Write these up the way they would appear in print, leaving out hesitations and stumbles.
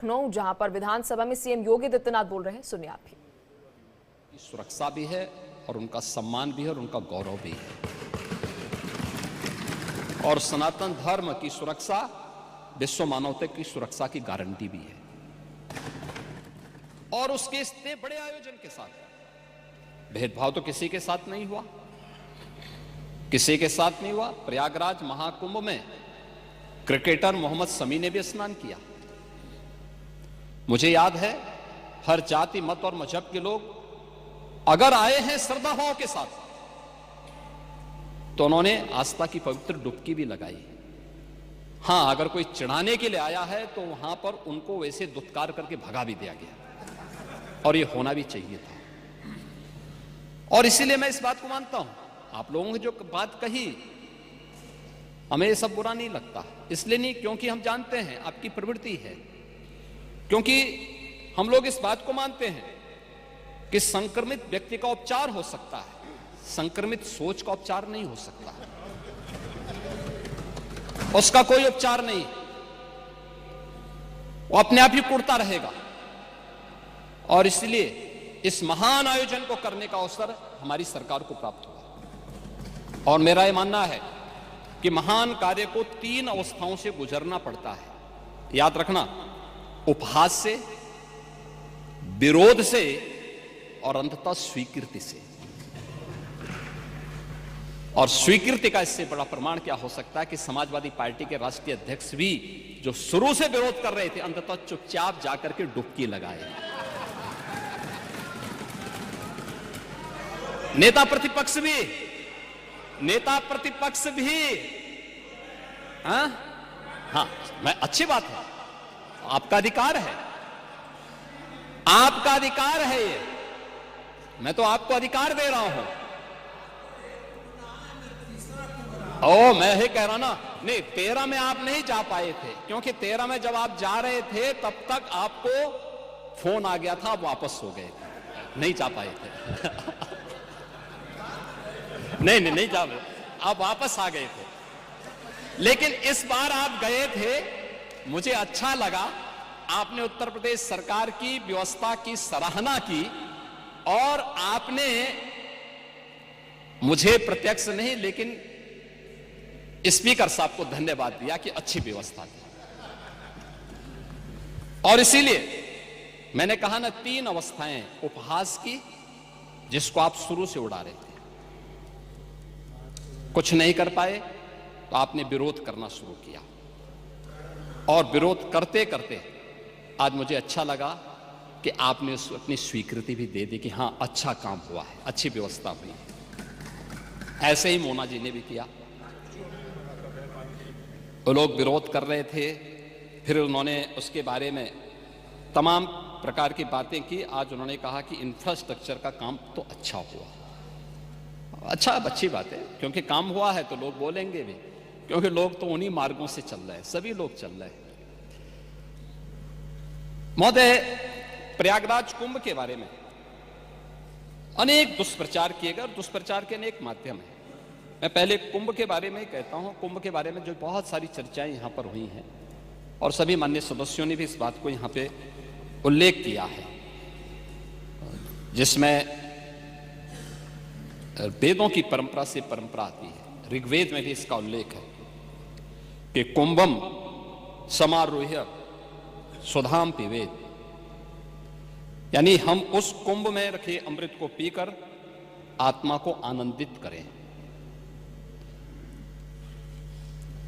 लखनऊ, जहां पर विधानसभा में सीएम योगी आदित्यनाथ बोल रहे हैं, सुनिए आप भी। सुरक्षा भी है और उनका सम्मान भी है और उनका गौरव भी है, और सनातन धर्म की सुरक्षा विश्व मानवता की सुरक्षा की गारंटी भी है। और उसके इतने बड़े आयोजन के साथ भेदभाव तो किसी के साथ नहीं हुआ, किसी के साथ नहीं हुआ। प्रयागराज महाकुंभ में क्रिकेटर मोहम्मद शमी ने भी स्नान किया। मुझे याद है, हर जाति मत और मजहब के लोग अगर आए हैं श्रद्धा भाव के साथ तो उन्होंने आस्था की पवित्र डुबकी भी लगाई। हां, अगर कोई चिढ़ाने के लिए आया है तो वहां पर उनको वैसे दुत्कार करके भगा भी दिया गया, और ये होना भी चाहिए था। और इसीलिए मैं इस बात को मानता हूं, आप लोगों ने जो बात कही हमें ये सब बुरा नहीं लगता, इसलिए नहीं क्योंकि हम जानते हैं आपकी प्रवृत्ति है, क्योंकि हम लोग इस बात को मानते हैं कि संक्रमित व्यक्ति का उपचार हो सकता है, संक्रमित सोच का उपचार नहीं हो सकता, उसका कोई उपचार नहीं, वो अपने आप ही कुड़ता रहेगा। और इसलिए इस महान आयोजन को करने का अवसर हमारी सरकार को प्राप्त हुआ, और मेरा यह मानना है कि महान कार्य को 3 अवस्थाओं से गुजरना पड़ता है। याद रखना, उपहास से, विरोध से और अंततः स्वीकृति से। और स्वीकृति का इससे बड़ा प्रमाण क्या हो सकता है कि समाजवादी पार्टी के राष्ट्रीय अध्यक्ष भी जो शुरू से विरोध कर रहे थे, अंततः चुपचाप जाकर के डुबकी लगाए। नेता प्रतिपक्ष भी हाँ, मैं अच्छी बात है, आपका अधिकार है, आपका अधिकार है ये, मैं तो आपको अधिकार दे रहा हूं। मैं ही कह रहा ना, नहीं 13 में आप नहीं जा पाए थे, क्योंकि 13 में जब आप जा रहे थे तब तक आपको फोन आ गया था, आप वापस हो गए, नहीं जा पाए थे। नहीं जा पाए, आप वापस आ गए थे। लेकिन इस बार आप गए थे, मुझे अच्छा लगा, आपने उत्तर प्रदेश सरकार की व्यवस्था की सराहना की, और आपने मुझे प्रत्यक्ष नहीं लेकिन स्पीकर साहब को धन्यवाद दिया कि अच्छी व्यवस्था थी। और इसीलिए मैंने कहा ना, 3 अवस्थाएं उपहास की, जिसको आप शुरू से उड़ा रहे थे, कुछ नहीं कर पाए तो आपने विरोध करना शुरू किया, और विरोध करते करते आज मुझे अच्छा लगा कि आपने अपनी स्वीकृति भी दे दी कि हां, अच्छा काम हुआ है, अच्छी व्यवस्था हुई है। ऐसे ही मोना जी ने भी किया, वो लोग विरोध कर रहे थे, फिर उन्होंने उसके बारे में तमाम प्रकार की बातें की। आज उन्होंने कहा कि इंफ्रास्ट्रक्चर का काम तो अच्छा हुआ। अच्छा, अच्छी बात है, क्योंकि काम हुआ है तो लोग बोलेंगे भी, क्योंकि लोग तो उन्हीं मार्गों से चल रहे हैं, सभी लोग चल रहे हैं। महोदय, प्रयागराज कुंभ के बारे में अनेक दुष्प्रचार किए गए, और दुष्प्रचार के अनेक माध्यम हैं। मैं पहले कुंभ के बारे में कहता हूं, कुंभ के बारे में जो बहुत सारी चर्चाएं यहां पर हुई हैं, और सभी माननीय सदस्यों ने भी इस बात को यहां पे उल्लेख किया है, जिसमें वेदों की परंपरा से परंपरा आती है। ऋग्वेद में भी इसका उल्लेख है कि कुंभम समारोह्य सुधाम पिबेत, यानी हम उस कुंभ में रखे अमृत को पीकर आत्मा को आनंदित करें।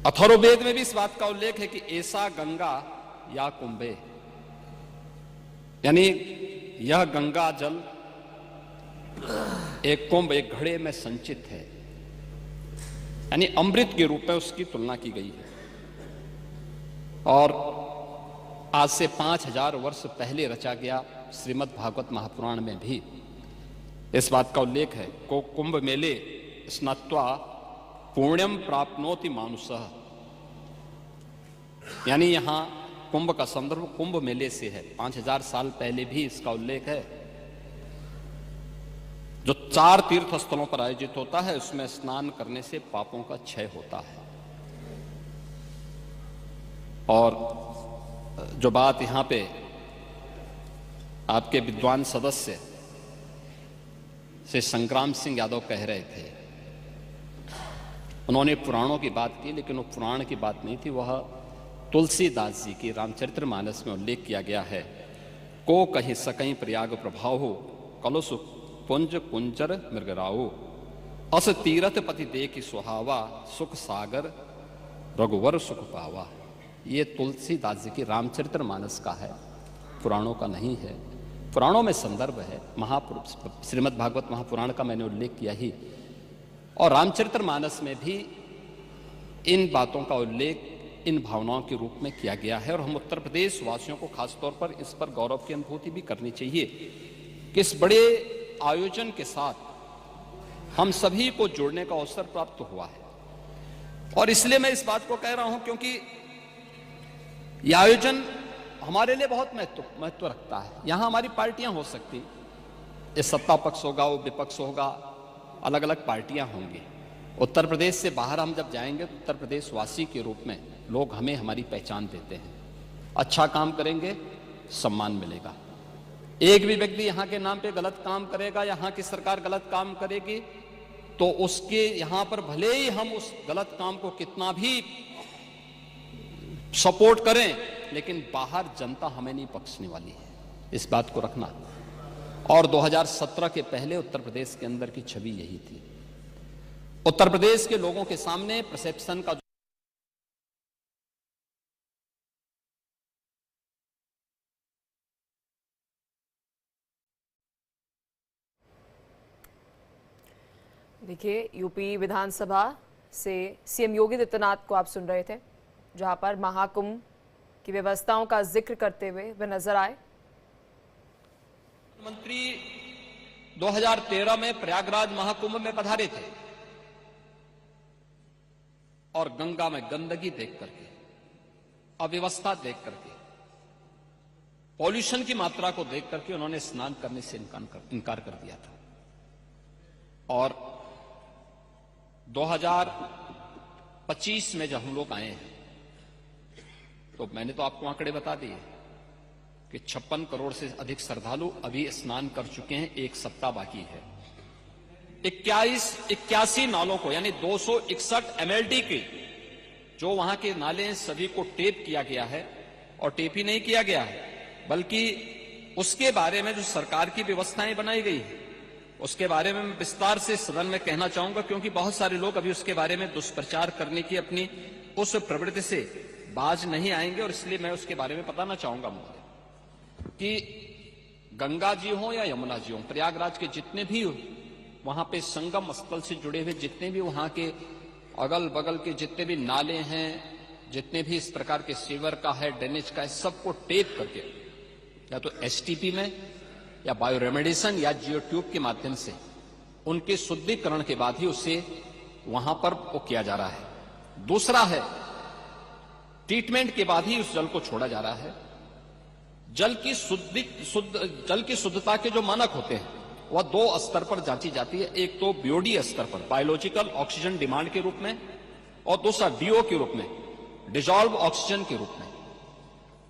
अथर्ववेद में भी इस बात का उल्लेख है कि ऐसा गंगा या कुंभे, यानी यह गंगा जल एक कुंभ, एक घड़े में संचित है, यानी अमृत के रूप में उसकी तुलना की गई है। और आज से 5000 वर्ष पहले रचा गया श्रीमद् भागवत महापुराण में भी इस बात का उल्लेख है को कुंभ मेले स्नात्वा पुण्यम प्राप्नोति मानुषः, यानी यहां कुंभ का संदर्भ कुंभ मेले से है। 5000 साल पहले भी इसका उल्लेख है, जो 4 तीर्थ स्थलों पर आयोजित होता है, उसमें स्नान करने से पापों का क्षय होता है। और जो बात यहां पे आपके विद्वान सदस्य श्री संग्राम सिंह यादव कह रहे थे, उन्होंने पुराणों की बात की, लेकिन वो पुराण की बात नहीं थी, वह तुलसीदास जी की रामचरितमानस में उल्लेख किया गया है। को कहीं सकहीं प्रयाग प्रभाव हो, कलुष पुंज कुंजर मृगराओ, अस तीरथ पति देखि सुहावा, सुख सागर रघुवर सुख पावा। ये तुलसीदास जी की रामचरितमानस का है, पुराणों का नहीं है। पुराणों में संदर्भ है, श्रीमद् भागवत महापुराण का मैंने उल्लेख किया ही, और रामचरितमानस में भी इन बातों का उल्लेख इन भावनाओं के रूप में किया गया है। और हम उत्तर प्रदेश वासियों को खासतौर पर इस पर गौरव की अनुभूति भी करनी चाहिए कि इस बड़े आयोजन के साथ हम सभी को जुड़ने का अवसर प्राप्त हुआ है। और इसलिए मैं इस बात को कह रहा हूं क्योंकि यह आयोजन हमारे लिए बहुत महत्व रखता है। यहां हमारी पार्टियां हो सकती, ये सत्ता पक्ष होगा, वो विपक्ष होगा, अलग अलग पार्टियां होंगी। उत्तर प्रदेश से बाहर हम जब जाएंगे तो उत्तर प्रदेश वासी के रूप में लोग हमें हमारी पहचान देते हैं। अच्छा काम करेंगे, सम्मान मिलेगा। एक भी व्यक्ति यहां के नाम पे गलत काम करेगा, यहां की सरकार गलत काम करेगी, तो उसके यहां पर भले ही हम उस गलत काम को कितना भी सपोर्ट करें, लेकिन बाहर जनता हमें नहीं बख्शने वाली है, इस बात को रखना। और 2017 के पहले उत्तर प्रदेश के अंदर की छवि यही थी। उत्तर प्रदेश के लोगों के सामने परसेप्शन का देखिए, यूपी विधानसभा से सीएम योगी आदित्यनाथ को आप सुन रहे थे, जहां पर महाकुंभ की व्यवस्थाओं का जिक्र करते हुए वे नजर आए। मंत्री 2013 में प्रयागराज महाकुंभ में पधारे थे और गंगा में गंदगी देख करके, अव्यवस्था देख करके, पॉल्यूशन की मात्रा को देख करके उन्होंने स्नान करने से इनकार कर दिया था। और 2025 में जब हम लोग आए हैं तो मैंने तो आपको आंकड़े बता दिए कि 56 करोड़ से अधिक श्रद्धालु अभी स्नान कर चुके हैं, एक सप्ताह बाकी है। 81 नालों को, यानी 261 MLD के जो वहां के नाले हैं, सभी को टेप किया गया है। और टेप ही नहीं किया गया है, बल्कि उसके बारे में जो सरकार की व्यवस्थाएं बनाई गई है, उसके बारे में मैं विस्तार से सदन में कहना चाहूंगा, क्योंकि बहुत सारे लोग अभी उसके बारे में दुष्प्रचार करने की अपनी उस प्रवृत्ति से बाज नहीं आएंगे, और इसलिए मैं उसके बारे में बताना चाहूंगा मुझे कि गंगा जी हो या यमुना जी हो, प्रयागराज के जितने भी वहां पे संगम स्थल से जुड़े हुए जितने भी वहां के अगल बगल के जितने भी नाले हैं, जितने भी इस प्रकार के सीवर का है, ड्रेनेज का है, सबको टेप करके या तो STP में या बायोरेमेडिसन या जियो ट्यूब के माध्यम से उनके शुद्धिकरण के बाद ही उसे वहां पर वो किया जा रहा है। दूसरा है, ट्रीटमेंट के बाद ही उस जल को छोड़ा जा रहा है। जल की शुद्धता के जो मानक होते हैं वह 2 स्तर पर जांची जाती है। एक तो BOD स्तर पर, बायोलॉजिकल ऑक्सीजन डिमांड के रूप में, और दूसरा DO के रूप में, डिजॉल्व ऑक्सीजन के रूप में।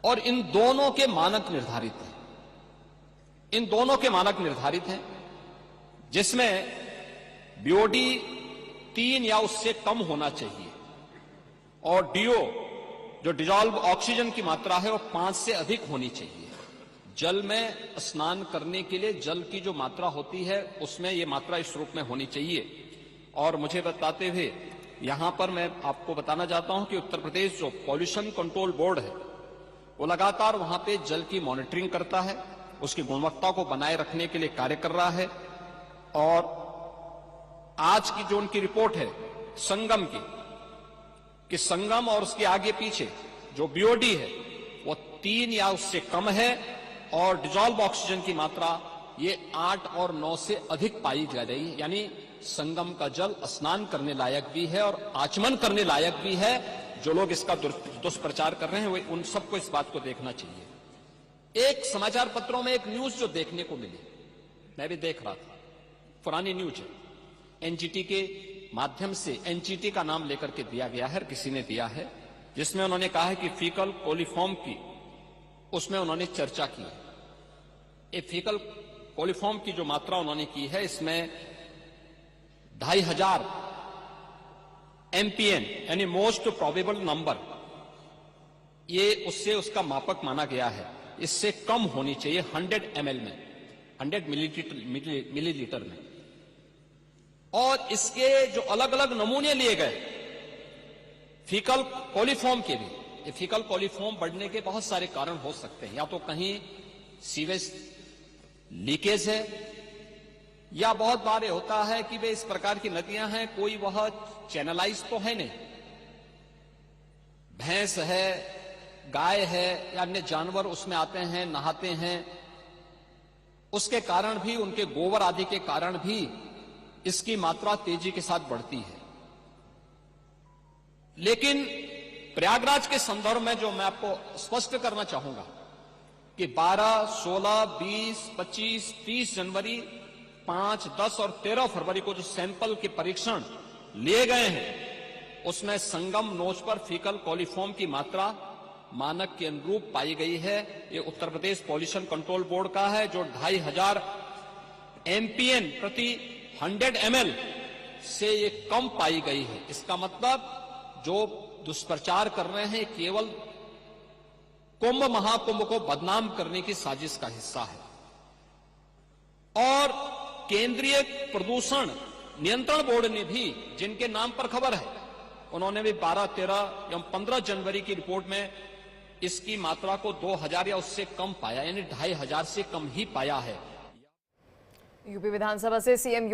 और इन दोनों के मानक निर्धारित हैं, इन दोनों के मानक निर्धारित हैं, जिसमें BOD 3 या उससे कम होना चाहिए, और DO जो डिजॉल्व ऑक्सीजन की मात्रा है वो 5 से अधिक होनी चाहिए। जल में स्नान करने के लिए जल की जो मात्रा होती है उसमें ये मात्रा इस रूप में होनी चाहिए। और मुझे बताते हुए यहां पर मैं आपको बताना चाहता हूं कि उत्तर प्रदेश जो पॉल्यूशन कंट्रोल बोर्ड है वो लगातार वहां पे जल की मॉनिटरिंग करता है, उसकी गुणवत्ता को बनाए रखने के लिए कार्य कर रहा है। और आज की जो उनकी रिपोर्ट है संगम की, कि संगम और उसके आगे पीछे जो BOD है वो 3 या उससे कम है, और डिजॉल्व ऑक्सीजन की मात्रा ये 8 और 9 से अधिक पाई जा रही है। यानी संगम का जल स्नान करने लायक भी है और आचमन करने लायक भी है। जो लोग इसका दुष्प्रचार कर रहे हैं वे उन सबको इस बात को देखना चाहिए। एक समाचार पत्रों में एक न्यूज जो देखने को मिली, मैं भी देख रहा था, पुरानी न्यूज है, NGT के माध्यम से, NGT का नाम लेकर के दिया गया है, किसी ने दिया है, जिसमें उन्होंने कहा है कि फीकल कोलिफॉर्म की उसमें उन्होंने चर्चा की। ये फीकल कोलिफॉर्म की जो मात्रा उन्होंने की है, इसमें 2500 MPN यानी मोस्ट प्रोबेबल नंबर, ये उससे उसका मापक माना गया है। इससे कम होनी चाहिए 100 ml में, 100 मिलीलीटर में। और इसके जो अलग अलग नमूने लिए गए फीकल कोलिफॉर्म के भी, ये फीकल कोलिफॉर्म बढ़ने के बहुत सारे कारण हो सकते हैं। या तो कहीं सीवेज लीकेज है, या बहुत बार होता है कि वे इस प्रकार की नदियां हैं, कोई वह चैनलाइज तो है नहीं, भैंस है, गाय है या अन्य जानवर उसमें आते हैं, नहाते हैं, उसके कारण भी, उनके गोबर आदि के कारण भी इसकी मात्रा तेजी के साथ बढ़ती है। लेकिन प्रयागराज के संदर्भ में जो मैं आपको स्पष्ट करना चाहूंगा कि 12, 16, 20, 25, 30 जनवरी, 5, 10 और 13 फरवरी को जो सैंपल के परीक्षण लिए गए हैं, उसमें संगम नोच पर फीकल कोलिफॉर्म की मात्रा मानक के अनुरूप पाई गई है। ये Uttar Pradesh pollution control board का है, जो 2500 MPN प्रति 100 ml से ये कम पाई गई है। इसका मतलब जो दुष्प्रचार कर रहे हैं केवल कुंभ महाकुंभ को बदनाम करने की साजिश का हिस्सा है। और केंद्रीय प्रदूषण नियंत्रण बोर्ड ने भी, जिनके नाम पर खबर है, उन्होंने भी 12, 13 एवं 15 जनवरी की रिपोर्ट में इसकी मात्रा को 2000 या उससे कम पाया, यानी 2500 से कम ही पाया है। यूपी विधानसभा से सीएम